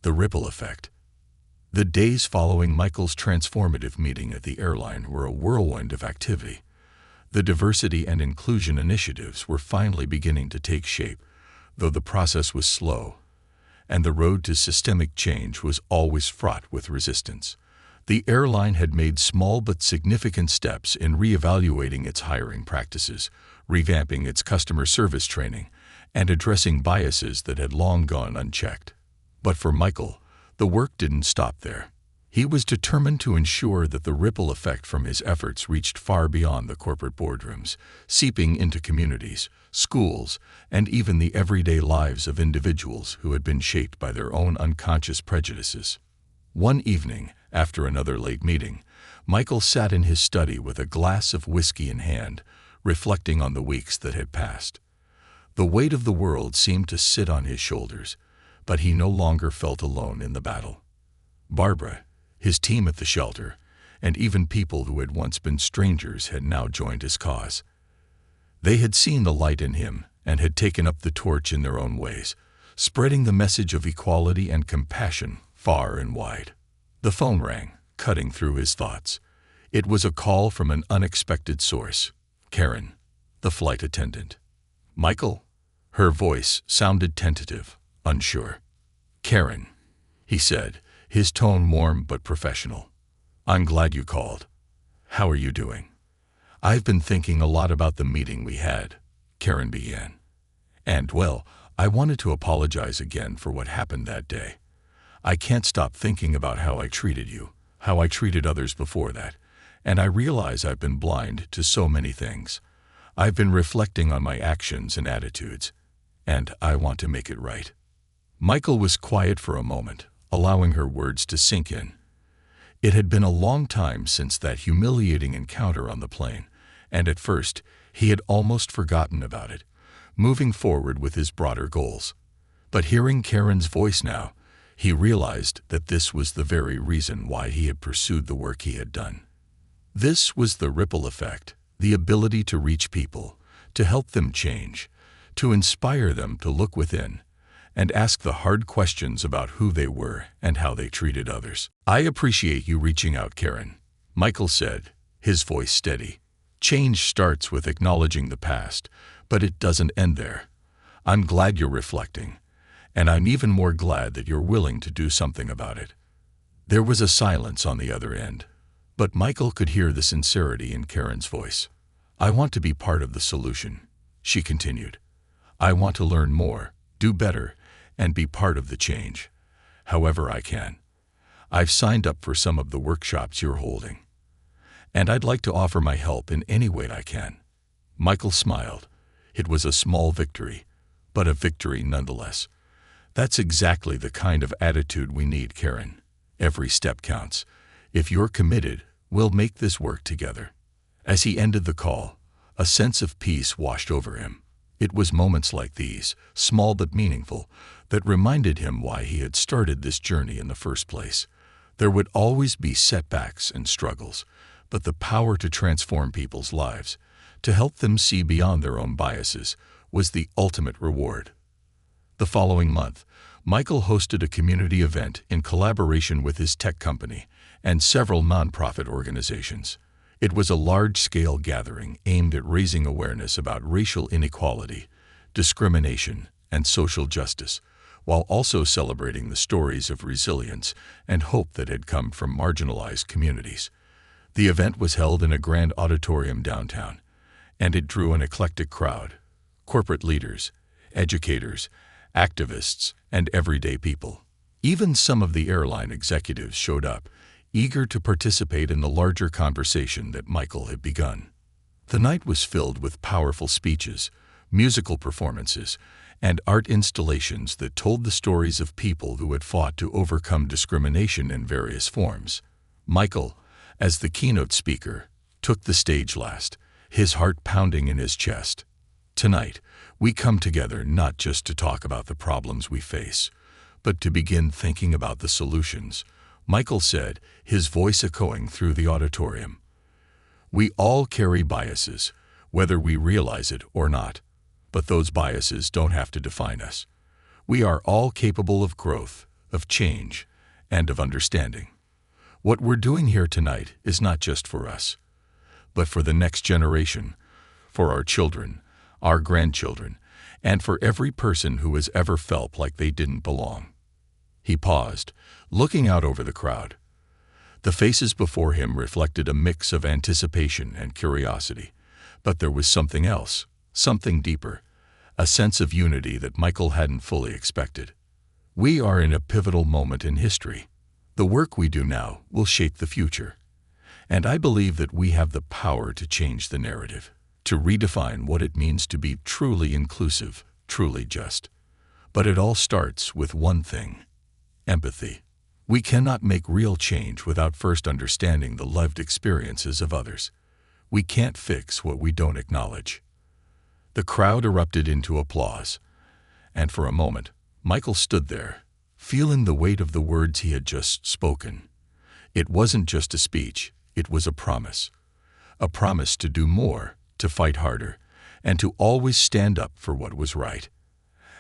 [SPEAKER 1] The ripple effect. The days following Michael's transformative meeting at the airline were a whirlwind of activity. The diversity and inclusion initiatives were finally beginning to take shape, though the process was slow, and the road to systemic change was always fraught with resistance. The airline had made small but significant steps in reevaluating its hiring practices, revamping its customer service training, and addressing biases that had long gone unchecked. But for Michael, the work didn't stop there. He was determined to ensure that the ripple effect from his efforts reached far beyond the corporate boardrooms, seeping into communities, schools, and even the everyday lives of individuals who had been shaped by their own unconscious prejudices. One evening, after another late meeting, Michael sat in his study with a glass of whiskey in hand, reflecting on the weeks that had passed. The weight of the world seemed to sit on his shoulders, but he no longer felt alone in the battle. Barbara, his team at the shelter, and even people who had once been strangers had now joined his cause. They had seen the light in him and had taken up the torch in their own ways, spreading the message of equality and compassion far and wide. The phone rang, cutting through his thoughts. It was a call from an unexpected source, Karen, the flight attendant. Michael? Her voice sounded tentative, unsure. Karen, he said, his tone warm but professional. I'm glad you called. How are you doing? I've been thinking a lot about the meeting we had, Karen began. And, well, I wanted to apologize again for what happened that day. I can't stop thinking about how I treated you, how I treated others before that, and I realize I've been blind to so many things. I've been reflecting on my actions and attitudes, and I want to make it right. Michael was quiet for a moment, allowing her words to sink in. It had been a long time since that humiliating encounter on the plane, and at first he had almost forgotten about it, moving forward with his broader goals. But hearing Karen's voice now, he realized that this was the very reason why he had pursued the work he had done. This was the ripple effect, the ability to reach people, to help them change, to inspire them to look within, and ask the hard questions about who they were and how they treated others. I appreciate you reaching out, Karen, Michael said, his voice steady. Change starts with acknowledging the past, but it doesn't end there. I'm glad you're reflecting, and I'm even more glad that you're willing to do something about it. There was a silence on the other end, but Michael could hear the sincerity in Karen's voice. I want to be part of the solution, she continued. I want to learn more, do better, and be part of the change, however I can. I've signed up for some of the workshops you're holding, and I'd like to offer my help in any way I can. Michael smiled. It was a small victory, but a victory nonetheless. That's exactly the kind of attitude we need, Karen. Every step counts. If you're committed, we'll make this work together. As he ended the call, a sense of peace washed over him. It was moments like these, small but meaningful, that reminded him why he had started this journey in the first place. There would always be setbacks and struggles, but the power to transform people's lives, to help them see beyond their own biases, was the ultimate reward. The following month, Michael hosted a community event in collaboration with his tech company and several nonprofit organizations. It was a large-scale gathering aimed at raising awareness about racial inequality, discrimination, and social justice, while also celebrating the stories of resilience and hope that had come from marginalized communities. The event was held in a grand auditorium downtown, and it drew an eclectic crowd: corporate leaders, educators, activists, and everyday people. Even some of the airline executives showed up, eager to participate in the larger conversation that Michael had begun. The night was filled with powerful speeches, musical performances, and art installations that told the stories of people who had fought to overcome discrimination in various forms. Michael, as the keynote speaker, took the stage last, his heart pounding in his chest. Tonight, we come together not just to talk about the problems we face, but to begin thinking about the solutions, Michael said, his voice echoing through the auditorium. We all carry biases, whether we realize it or not, but those biases don't have to define us. We are all capable of growth, of change, and of understanding. What we're doing here tonight is not just for us, but for the next generation, for our children, our grandchildren, and for every person who has ever felt like they didn't belong. He paused, looking out over the crowd. The faces before him reflected a mix of anticipation and curiosity, but there was something else, something deeper, a sense of unity that Michael hadn't fully expected. We are in a pivotal moment in history. The work we do now will shape the future, and I believe that we have the power to change the narrative, to redefine what it means to be truly inclusive, truly just. But it all starts with one thing: empathy. We cannot make real change without first understanding the lived experiences of others. We can't fix what we don't acknowledge. The crowd erupted into applause, and for a moment, Michael stood there, feeling the weight of the words he had just spoken. It wasn't just a speech, it was a promise to do more, to fight harder, and to always stand up for what was right.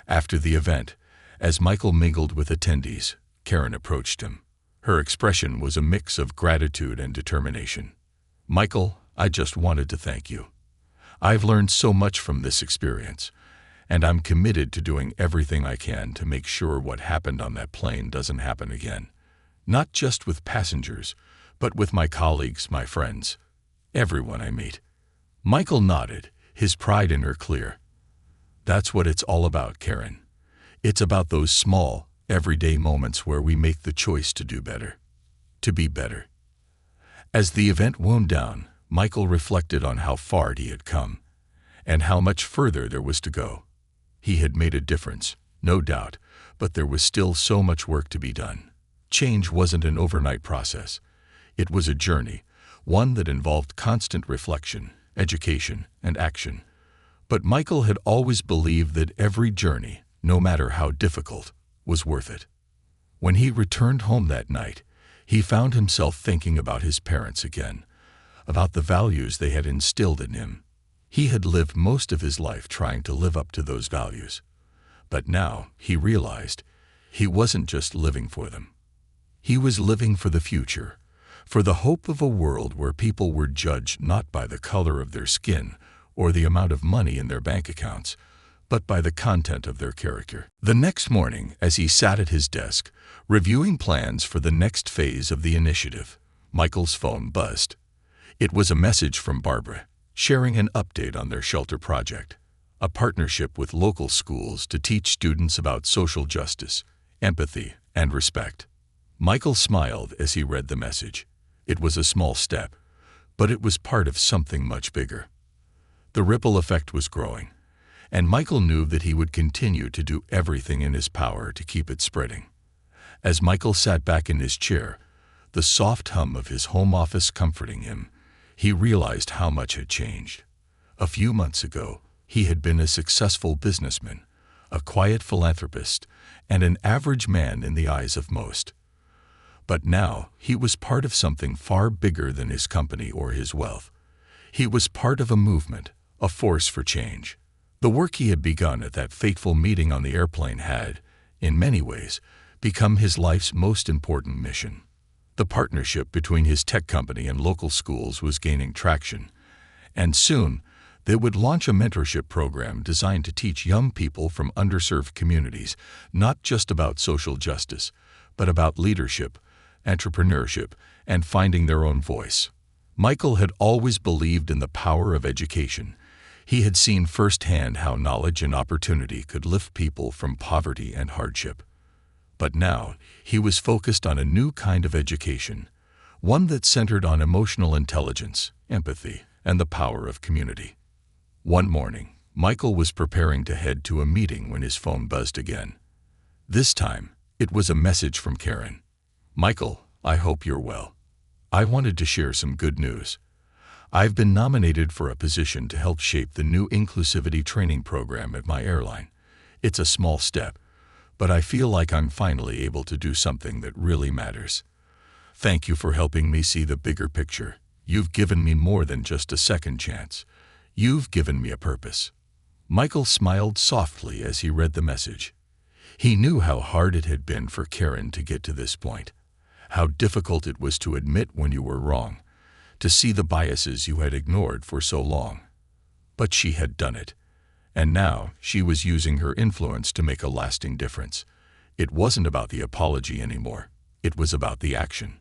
[SPEAKER 1] After the event, as Michael mingled with attendees, Karen approached him. Her expression was a mix of gratitude and determination. Michael, I just wanted to thank you. I've learned so much from this experience, and I'm committed to doing everything I can to make sure what happened on that plane doesn't happen again. Not just with passengers, but with my colleagues, my friends, everyone I meet. Michael nodded, his pride in her clear. That's what it's all about, Karen. It's about those small, everyday moments where we make the choice to do better, to be better. As the event wound down, Michael reflected on how far he had come, and how much further there was to go. He had made a difference, no doubt, but there was still so much work to be done. Change wasn't an overnight process. It was a journey, one that involved constant reflection, education, and action. But Michael had always believed that every journey, no matter how difficult, was worth it. When he returned home that night, he found himself thinking about his parents again, about the values they had instilled in him. He had lived most of his life trying to live up to those values. But now, he realized, he wasn't just living for them. He was living for the future, for the hope of a world where people were judged not by the color of their skin or the amount of money in their bank accounts, but by the content of their character. The next morning, as he sat at his desk, reviewing plans for the next phase of the initiative, Michael's phone buzzed. It was a message from Barbara, sharing an update on their shelter project, a partnership with local schools to teach students about social justice, empathy, and respect. Michael smiled as he read the message. It was a small step, but it was part of something much bigger. The ripple effect was growing, and Michael knew that he would continue to do everything in his power to keep it spreading. As Michael sat back in his chair, the soft hum of his home office comforting him, he realized how much had changed. A few months ago, he had been a successful businessman, a quiet philanthropist, and an average man in the eyes of most. But now, he was part of something far bigger than his company or his wealth. He was part of a movement, a force for change. The work he had begun at that fateful meeting on the airplane had, in many ways, become his life's most important mission. The partnership between his tech company and local schools was gaining traction, and soon they would launch a mentorship program designed to teach young people from underserved communities not just about social justice, but about leadership, entrepreneurship, and finding their own voice. Michael had always believed in the power of education. He had seen firsthand how knowledge and opportunity could lift people from poverty and hardship. But now, he was focused on a new kind of education, one that centered on emotional intelligence, empathy, and the power of community. One morning, Michael was preparing to head to a meeting when his phone buzzed again. This time, it was a message from Karen. "Michael, I hope you're well. I wanted to share some good news. I've been nominated for a position to help shape the new inclusivity training program at my airline. It's a small step, but I feel like I'm finally able to do something that really matters. Thank you for helping me see the bigger picture. You've given me more than just a second chance. You've given me a purpose." Michael smiled softly as he read the message. He knew how hard it had been for Karen to get to this point, how difficult it was to admit when you were wrong, to see the biases you had ignored for so long. But she had done it, and now she was using her influence to make a lasting difference. It wasn't about the apology anymore. It was about the action.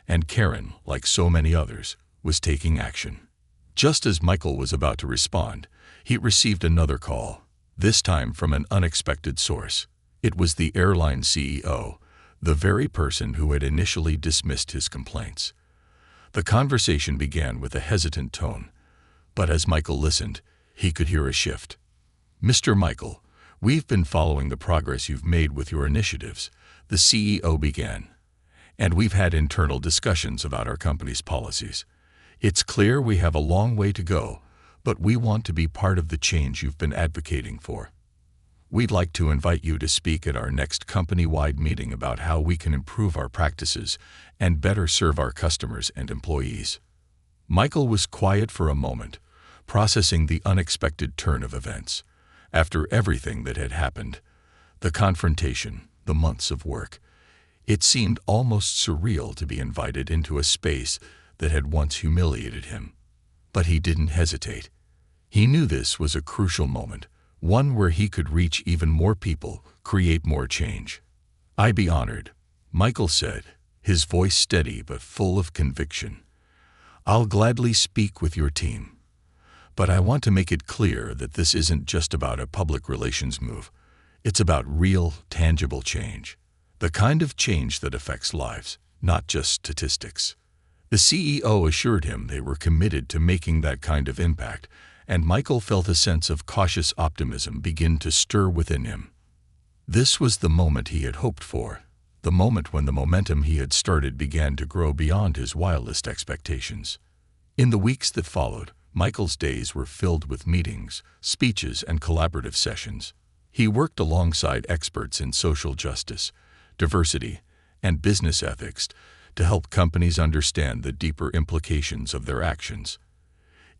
[SPEAKER 1] And Karen, like so many others, was taking action. Just as Michael was about to respond, he received another call, this time from an unexpected source. It was the airline CEO, the very person who had initially dismissed his complaints. The conversation began with a hesitant tone, but as Michael listened, he could hear a shift. "Mr. Michael, we've been following the progress you've made with your initiatives," the CEO began, "and we've had internal discussions about our company's policies. It's clear we have a long way to go, but we want to be part of the change you've been advocating for. We'd like to invite you to speak at our next company-wide meeting about how we can improve our practices and better serve our customers and employees." Michael was quiet for a moment, processing the unexpected turn of events. After everything that had happened, the confrontation, the months of work, it seemed almost surreal to be invited into a space that had once humiliated him. But he didn't hesitate. He knew this was a crucial moment, one where he could reach even more people, create more change. "I'd be honored," Michael said, his voice steady but full of conviction. "I'll gladly speak with your team. But I want to make it clear that this isn't just about a public relations move. It's about real, tangible change. The kind of change that affects lives, not just statistics." The CEO assured him they were committed to making that kind of impact, and Michael felt a sense of cautious optimism begin to stir within him. This was the moment he had hoped for, the moment when the momentum he had started began to grow beyond his wildest expectations. In the weeks that followed, Michael's days were filled with meetings, speeches, and collaborative sessions. He worked alongside experts in social justice, diversity, and business ethics to help companies understand the deeper implications of their actions.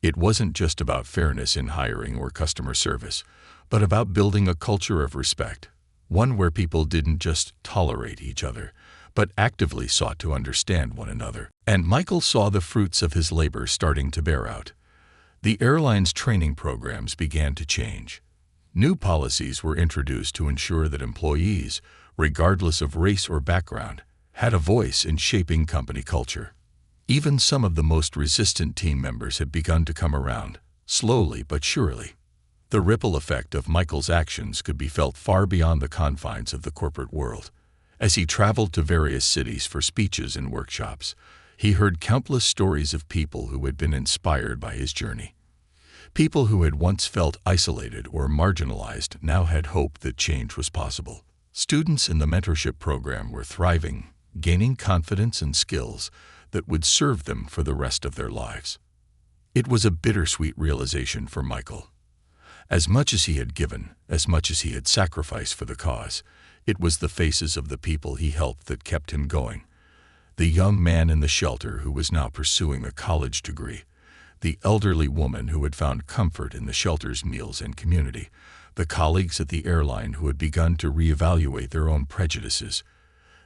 [SPEAKER 1] It wasn't just about fairness in hiring or customer service, but about building a culture of respect, one where people didn't just tolerate each other, but actively sought to understand one another. And Michael saw the fruits of his labor starting to bear out. The airline's training programs began to change. New policies were introduced to ensure that employees, regardless of race or background, had a voice in shaping company culture. Even some of the most resistant team members had begun to come around, slowly but surely. The ripple effect of Michael's actions could be felt far beyond the confines of the corporate world. As he traveled to various cities for speeches and workshops, he heard countless stories of people who had been inspired by his journey. People who had once felt isolated or marginalized now had hope that change was possible. Students in the mentorship program were thriving, gaining confidence and skills that would serve them for the rest of their lives. It was a bittersweet realization for Michael. As much as he had given, as much as he had sacrificed for the cause, it was the faces of the people he helped that kept him going. The young man in the shelter who was now pursuing a college degree, the elderly woman who had found comfort in the shelter's meals and community, the colleagues at the airline who had begun to reevaluate their own prejudices.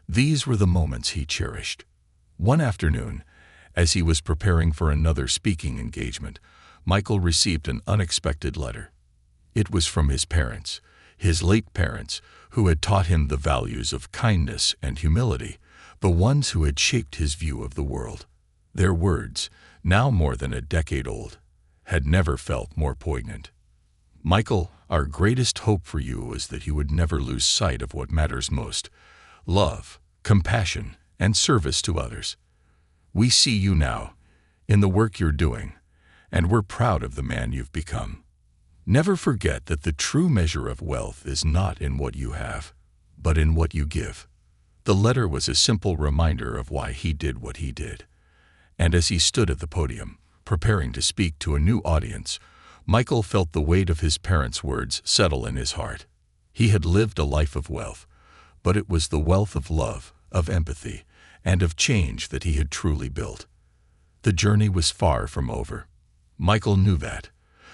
[SPEAKER 1] These were the moments he cherished. One afternoon, as he was preparing for another speaking engagement, Michael received an unexpected letter. It was from his parents, his late parents, who had taught him the values of kindness and humility, the ones who had shaped his view of the world. Their words, now more than a decade old, had never felt more poignant. Michael, our greatest hope for you is that you would never lose sight of what matters most: love, compassion, and service to others. We see you now, in the work you're doing, and we're proud of the man you've become. Never forget that the true measure of wealth is not in what you have, but in what you give. The letter was a simple reminder of why he did what he did. And as he stood at the podium, preparing to speak to a new audience, Michael felt the weight of his parents' words settle in his heart. He had lived a life of wealth, but it was the wealth of love, of empathy, and of change that he had truly built. The journey was far from over. Michael knew that,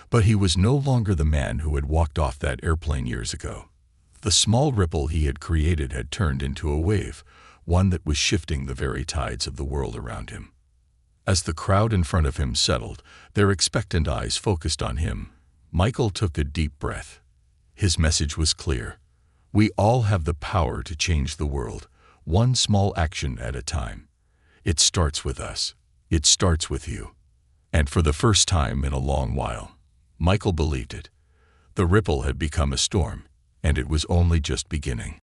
[SPEAKER 1] but he was no longer the man who had walked off that airplane years ago. The small ripple he had created had turned into a wave, one that was shifting the very tides of the world around him. As the crowd in front of him settled, their expectant eyes focused on him, Michael took a deep breath. His message was clear. We all have the power to change the world, one small action at a time. It starts with us. It starts with you. And for the first time in a long while, Michael believed it. The ripple had become a storm, and it was only just beginning.